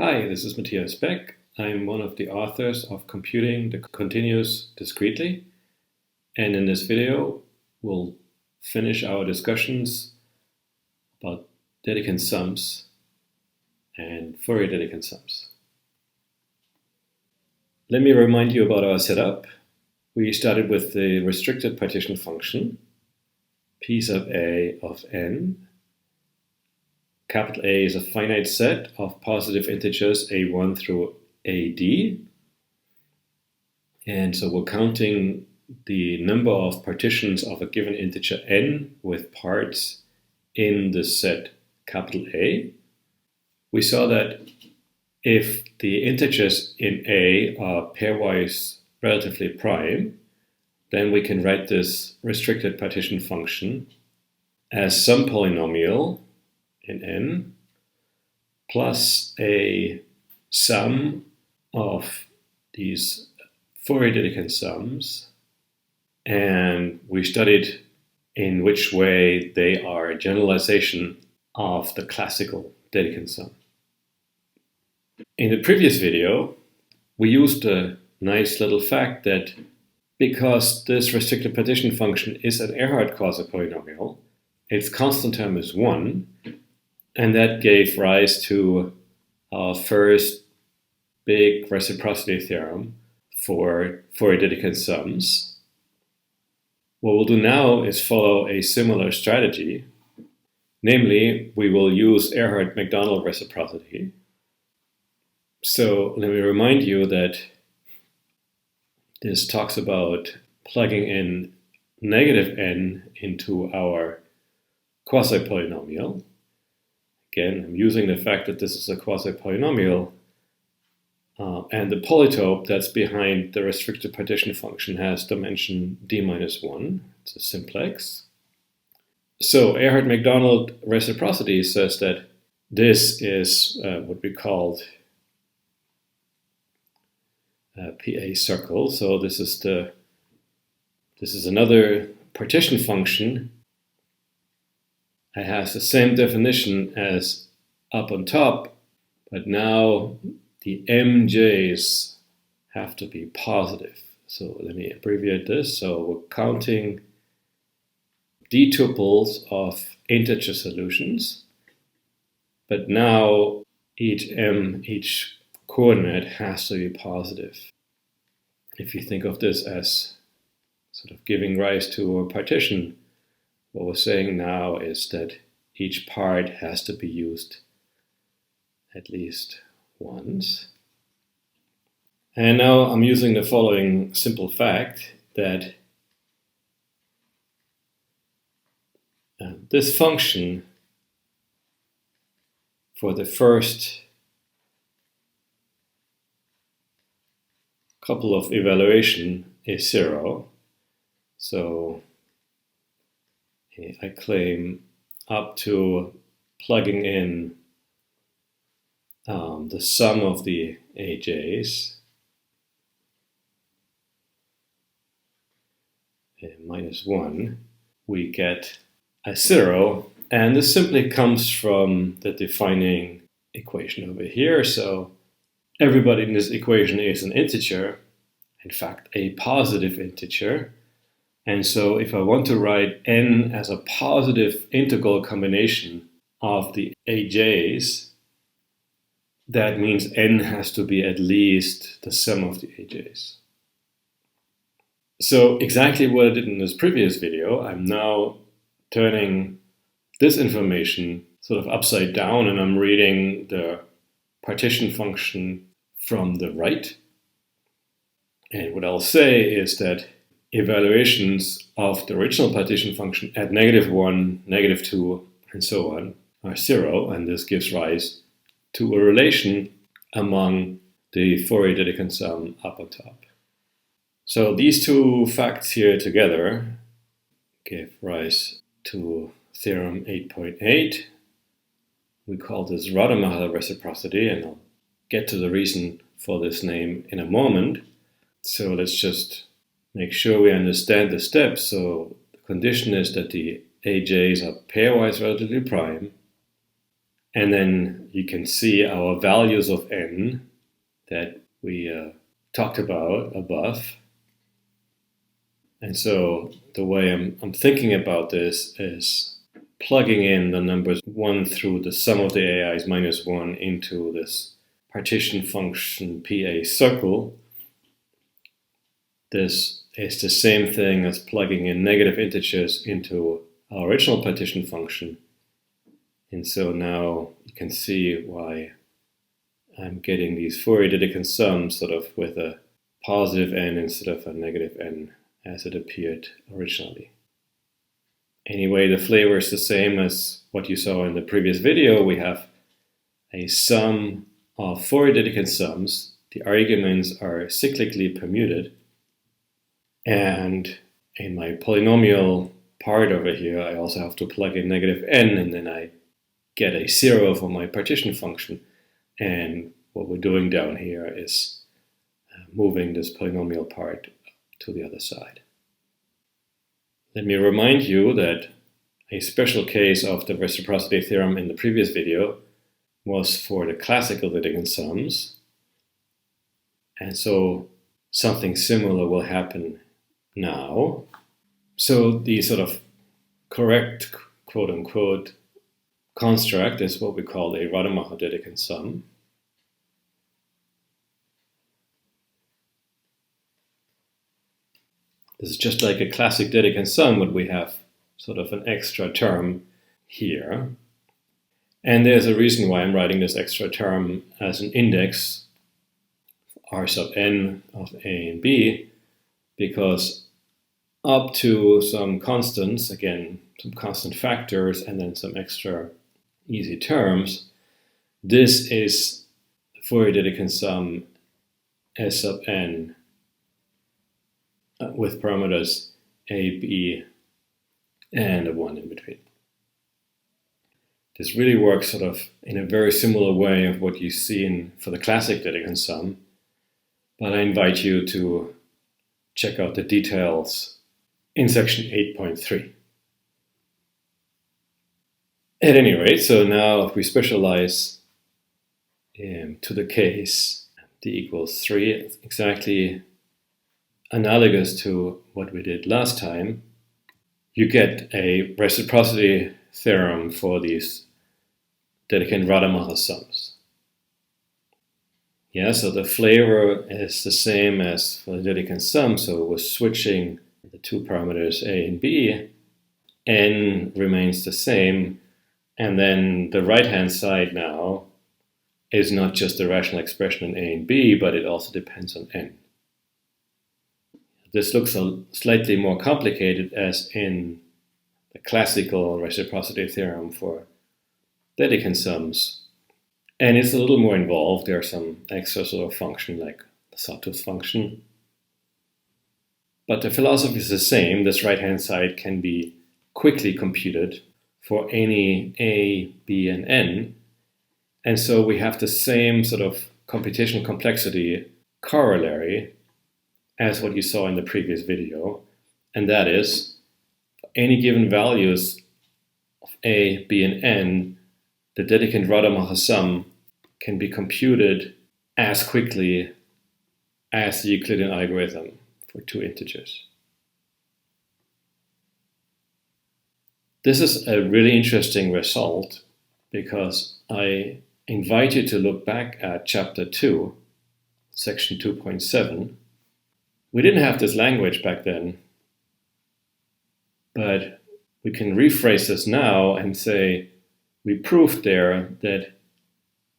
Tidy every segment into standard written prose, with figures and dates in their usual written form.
Hi, this is Matthias Beck. I'm one of the authors of Computing the Continuous Discretely, and in this video we'll finish our discussions about Dedekind sums and Fourier Dedekind sums. Let me remind you about our setup. We started with the restricted partition function, P sub a of n. Capital A is a finite set of positive integers a1 through ad. And so we're counting the number of partitions of a given integer n with parts in the set capital A. We saw that if the integers in A are pairwise relatively prime, then we can write this restricted partition function as some polynomial in n plus a sum of these Fourier Dedekind sums, and we studied in which way they are a generalization of the classical Dedekind sum. In the previous video, we used a nice little fact that because this restricted partition function is an Ehrhart quasi-polynomial, its constant term is 1, and that gave rise to our first big reciprocity theorem for Fourier Dedekind sums. What we'll do now is follow a similar strategy. Namely, we will use Ehrhart-McDonald reciprocity. So let me remind you that this talks about plugging in negative n into our quasi-polynomial. Again, I'm using the fact that this is a quasi-polynomial, and the polytope that's behind the restricted partition function has dimension d-1. It's a simplex. So Ehrhart-McDonald reciprocity says that this is what we called PA circle. So this is another partition function. It has the same definition as up on top, but now the mj's have to be positive. So let me abbreviate this. So we're counting d tuples of integer solutions, but now each coordinate has to be positive. If you think of this as sort of giving rise to a partition, what we're saying now is that each part has to be used at least once. And now I'm using the following simple fact that this function for the first couple of evaluation is 0. So I claim up to plugging in the sum of the aj's minus 1, we get a 0, and this simply comes from the defining equation over here. So everybody in this equation is an integer, in fact a positive integer. And so if I want to write n as a positive integral combination of the aj's, that means n has to be at least the sum of the aj's. So exactly what I did in this previous video, I'm now turning this information sort of upside down, and I'm reading the partition function from the right. And what I'll say is that evaluations of the original partition function at -1, -2, and so on are 0, and this gives rise to a relation among the Fourier Dedekind sum up on top. So these two facts here together give rise to theorem 8.8. We call this Rademacher reciprocity, and I'll get to the reason for this name in a moment. So let's just make sure we understand the steps. So the condition is that the aj's are pairwise relatively prime, And then you can see our values of n that we talked about above. And so the way I'm thinking about this is plugging in the numbers 1 through the sum of the AIs minus 1 into this partition function PA circle. This is the same thing as plugging in negative integers into our original partition function. And so now you can see why I'm getting these Fourier Dedekind sums sort of with a positive n instead of a negative n as it appeared originally. Anyway, the flavor is the same as what you saw in the previous video. We have a sum of Fourier Dedekind sums. The arguments are cyclically permuted. And in my polynomial part over here, I also have to plug in negative n, and then I get a 0 for my partition function. And what we're doing down here is moving this polynomial part to the other side. Let me remind you that a special case of the reciprocity theorem in the previous video was for the classical Dedekind sums. And so something similar will happen now. So the sort of correct, quote-unquote, construct is what we call a Rademacher Dedekind sum. This is just like a classic Dedekind sum, but we have sort of an extra term here. And there's a reason why I'm writing this extra term as an index, R sub n of A and B, because up to some constants, again, some constant factors, and then some extra easy terms, this is the Fourier Dedekind sum S sub n with parameters a, b, and a 1 in between. This really works sort of in a very similar way of what you see for the classic Dedekind sum, but I invite you to check out the details in section 8.3. At any rate, so now if we specialize to the case d equals 3, it's exactly analogous to what we did last time. You get a reciprocity theorem for these Dedekind-Rademacher sums. Yeah, so the flavor is the same as for the Dedekind sum, so we're switching the two parameters a and b, n remains the same, and then the right-hand side now is not just the rational expression in a and b, but it also depends on n. This looks slightly more complicated as in the classical reciprocity theorem for Dedekind sums. And it's a little more involved. There are some extra sort of function like the sawtooth function. But the philosophy is the same. This right-hand side can be quickly computed for any a, b, and n. And so we have the same sort of computational complexity corollary as what you saw in the previous video, and that is for any given values of a, b, and n, the Dedekind-Rademacher sum can be computed as quickly as the Euclidean algorithm for two integers. This is a really interesting result because I invite you to look back at chapter 2, section 2.7. We didn't have this language back then, but we can rephrase this now and say we proved there that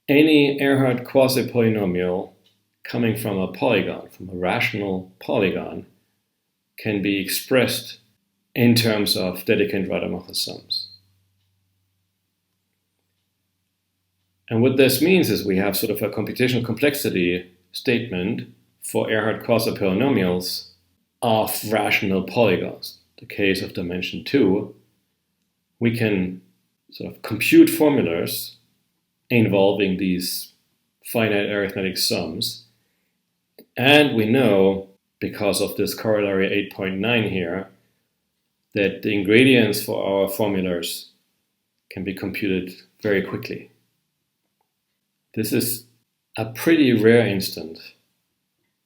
any Ehrhart quasi-polynomial coming from a polygon, from a rational polygon, can be expressed in terms of Dedekind-Rademacher sums. And what this means is we have sort of a computational complexity statement for Ehrhart quasi-polynomials of rational polygons. The case of dimension 2, we can sort of compute formulas involving these finite arithmetic sums. And we know, because of this corollary 8.9 here, that the ingredients for our formulas can be computed very quickly. This is a pretty rare instance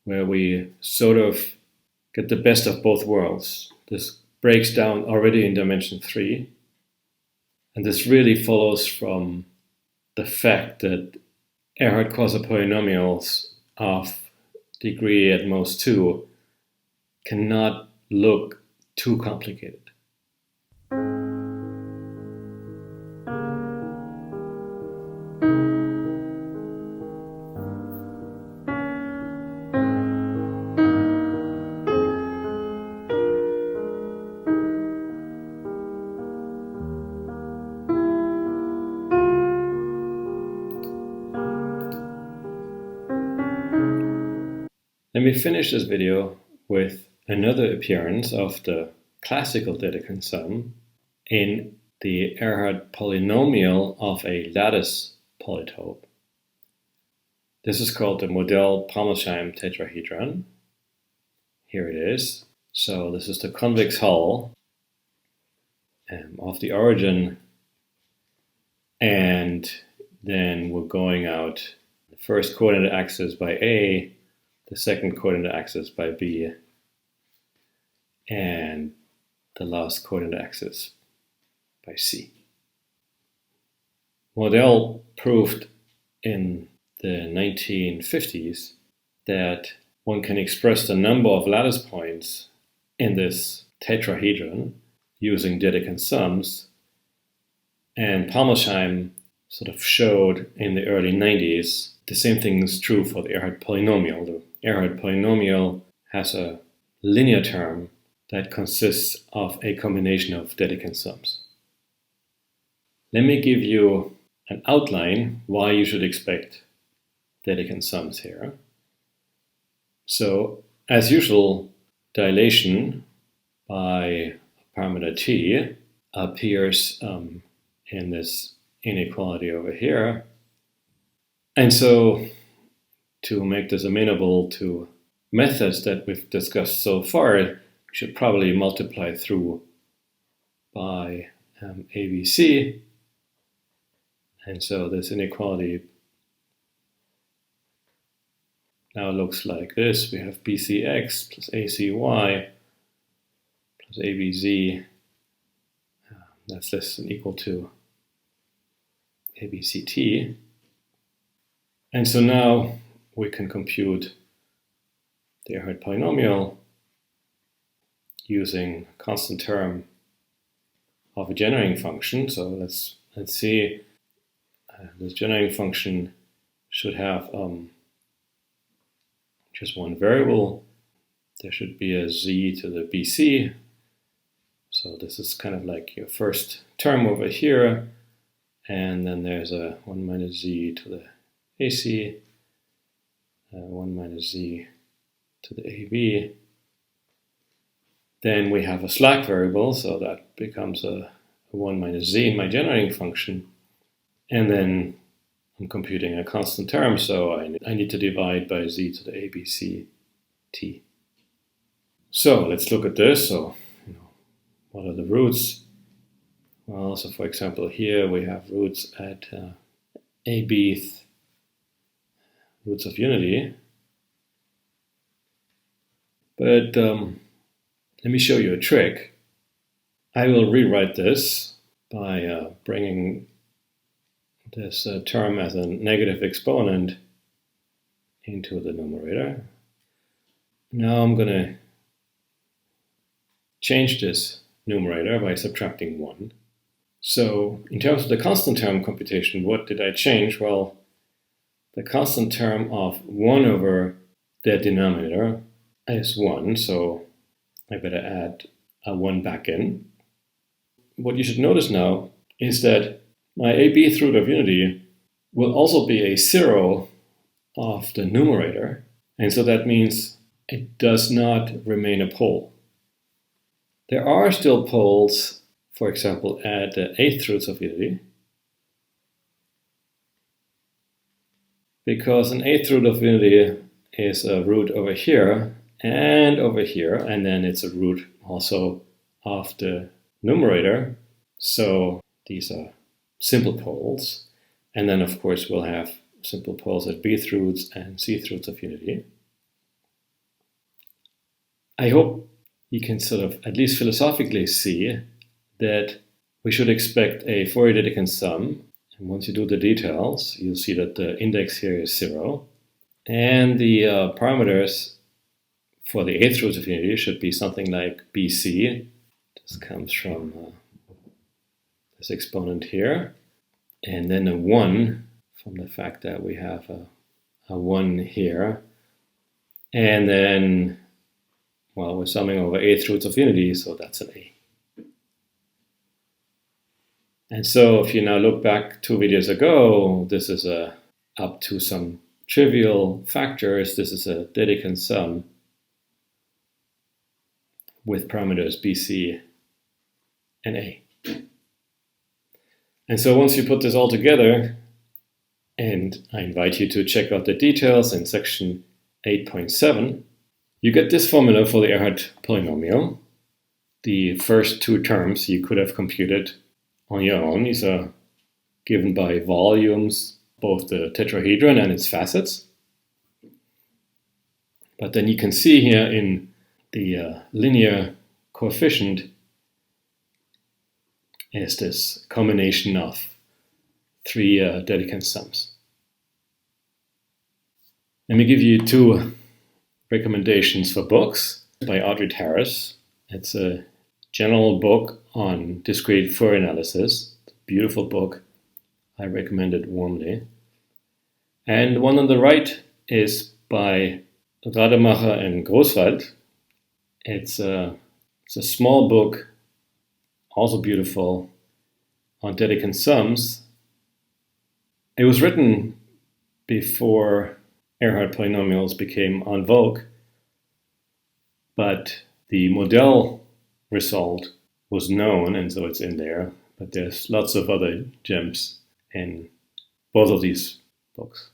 where we sort of get the best of both worlds. This breaks down already in dimension 3. And this really follows from the fact that Ehrhart polynomials of degree at most 2 cannot look too complicated. Let me finish this video with another appearance of the classical Dedekind sum in the Ehrhart polynomial of a lattice polytope. This is called the Modell-Parmersheim tetrahedron. Here it is. So this is the convex hull of the origin, and then we're going out the first coordinate axis by A, the second coordinate axis by B, and the last coordinate axis by C. Modell proved in the 1950s that one can express the number of lattice points in this tetrahedron using Dedekind sums, and Parmersheim sort of showed in the early 90s the same thing is true for the Ehrhart polynomial. The Ehrhart polynomial has a linear term that consists of a combination of Dedekind sums. Let me give you an outline why you should expect Dedekind sums here. So, as usual, dilation by parameter t appears in this inequality over here. And so, to make this amenable to methods that we've discussed so far, we should probably multiply through by ABC. And so this inequality now looks like this. We have BCX plus ACY plus ABZ. That's less than equal to ABCT. And so now we can compute the Ehrhart polynomial using a constant term of a generating function. So let's see. This generating function should have just one variable. There should be a z to the bc. So this is kind of like your first term over here. And then there's a 1 minus z to the AC, 1 minus z to the AB. Then we have a slack variable, so that becomes a 1 minus z in my generating function. And then I'm computing a constant term, so I need to divide by z to the ABC t. So let's look at this. So, what are the roots? Well, so for example, here we have roots at ABth, roots of unity. But let me show you a trick. I will rewrite this by bringing this term as a negative exponent into the numerator. Now I'm going to change this numerator by subtracting 1. So in terms of the constant term computation, what did I change? Well, the constant term of 1 over the denominator is 1, so I better add a 1 back in. What you should notice now is that my ABth root of unity will also be a 0 of the numerator, and so that means it does not remain a pole. There are still poles, for example, at the 8th roots of unity, because an 8th root of unity is a root over here, and then it's a root also of the numerator. So these are simple poles. And then, of course, we'll have simple poles at bth roots and cth roots of unity. I hope you can sort of at least philosophically see that we should expect a Fourier-Dedekind sum. And once you do the details, you'll see that the index here is 0. And the parameters for the eighth root of unity should be something like BC. This comes from this exponent here. And then a 1 from the fact that we have a 1 here. And then, well, we're summing over eighth roots of unity, so that's an A. And so if you now look back 2 videos ago, this is up to some trivial factors. This is a Dedekind sum with parameters BC and A. And so once you put this all together, and I invite you to check out the details in section 8.7, you get this formula for the Ehrhart polynomial. The first 2 terms you could have computed on your own. These are given by volumes, both the tetrahedron and its facets. But then you can see here in the linear coefficient is this combination of 3 Dedekind sums. Let me give you 2 recommendations for books by Audrey Harris. It's a general book on discrete Fourier analysis. Beautiful book. I recommend it warmly. And the one on the right is by Rademacher and Großwald. It's a small book, also beautiful, on Dedekind sums. It was written before Ehrhart polynomials became en vogue, but the Model result was known, and so it's in there. But there's lots of other gems in both of these books.